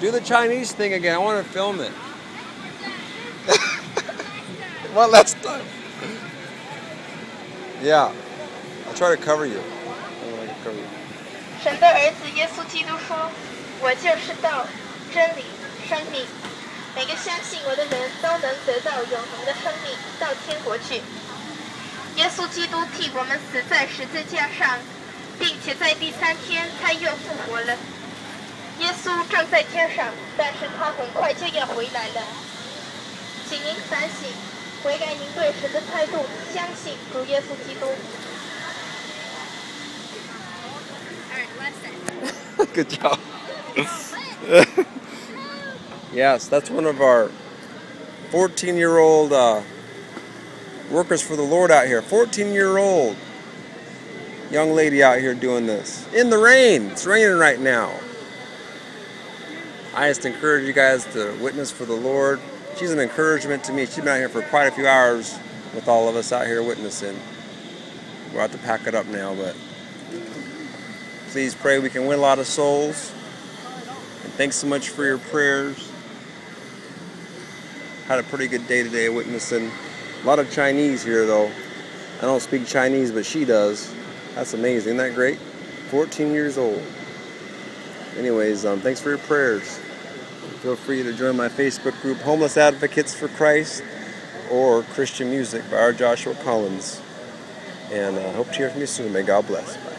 Do the Chinese thing again. I want to film it. One last time. Yeah. I'll try to cover you. I don't like to cover you. 神的儿子耶稣基督说：“我就是道、真理、生命。每个相信我的人都能得到永恒的生命，到天国去。”耶稣基督替我们死在十字架上，并且在第3天他又复活了。耶稣正在天上，但是他很快就要回来了。请您反省，悔改您对神的态度，相信主耶稣基督。Good job. Yes, that's one of our 14-year-old workers for the Lord out here. 14-year-old young lady out here doing this. In the rain. It's raining right now. I just encourage you guys to witness for the Lord. She's an encouragement to me. She's been out here for quite a few hours with all of us out here witnessing. We're about to pack it up now, but please pray we can win a lot of souls. And thanks so much for your prayers. Had a pretty good day today witnessing. A lot of Chinese here though. I don't speak Chinese, but she does. That's amazing. Isn't that great? 14 years old. Anyways, thanks for your prayers. Feel free to join my Facebook group, Homeless Advocates for Christ, or Christian Music by R.Joshua. And I hope to hear from you soon. May God bless. Bye.